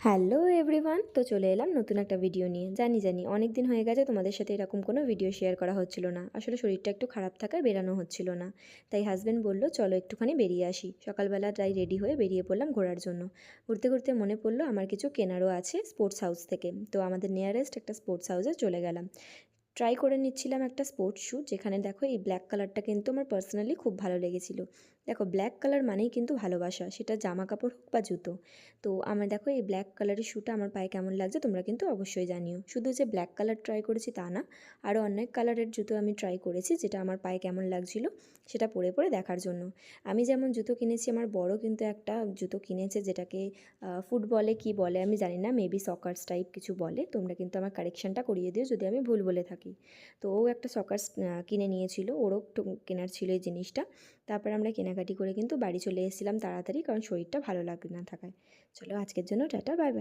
Hello everyone, তো চলে এলাম নতুন একটা ভিডিও নিয়ে। জানি অনেক দিন হয়ে গেছে তোমাদের সাথে এরকম কোনো ভিডিও শেয়ার করা হচ্ছিল না। আসলে শরীরটা একটু খারাপ থাকায় বেরানো হচ্ছিল না। তাই হাজব্যান্ড বললো চলো একটুখানি বেরিয়ে আসি। সকালবেলা তাই রেডি হয়ে বেরিয়ে পড়লাম ঘোরার জন্য। ঘুরতে ঘুরতে মনে পড়লো আমার কিছু কেনারও আছে স্পোর্টস হাউস থেকে। তো আমাদের নিয়ারেস্ট একটা স্পোর্টস হাউসে চলে গেলাম। ট্রাই করে নিচ্ছিলাম একটা স্পোর্টস শ্যু, যেখানে দেখো এই ব্ল্যাক কালারটা কিন্তু আমার পার্সোনালি খুব ভালো লেগেছিলো। দেখো ব্ল্যাক কালার মানেই কিন্তু ভালোবাসা, সেটা জামা কাপড় হোক বা জুতো। তো আমার দেখো এই ব্ল্যাক কালারের শ্যুটা আমার পায়ে কেমন লাগছে তোমরা কিন্তু অবশ্যই জানিও। শুধু যে ব্ল্যাক কালার ট্রাই করেছি তা না, আরও অনেক কালারের জুতো আমি ট্রাই করেছি, যেটা আমার পায়ে কেমন লাগছিলো সেটা পরে পরে দেখার জন্য। আমি যেমন জুতো কিনেছি, আমার বড় কিন্তু একটা জুতো কিনেছে, যেটাকে ফুটবলে কি বলে আমি জানি না, মেবি সকার্স টাইপ কিছু বলে। তোমরা কিন্তু আমার কারেকশানটা করিয়ে দিও যদি আমি ভুল বলে থাকি। তো ও একটা সকার্স কিনে নিয়েছিল, ওরও একটু কেনার ছিল এই জিনিসটা। তারপর আমরা কেনাকাটি করে কিন্তু বাড়ি চলে এসেছিলাম তাড়াতাড়ি, কারণ শরীরটা ভালো লাগে না থাকায়। চলো আজকের জন্য টাটা, বাই বাই।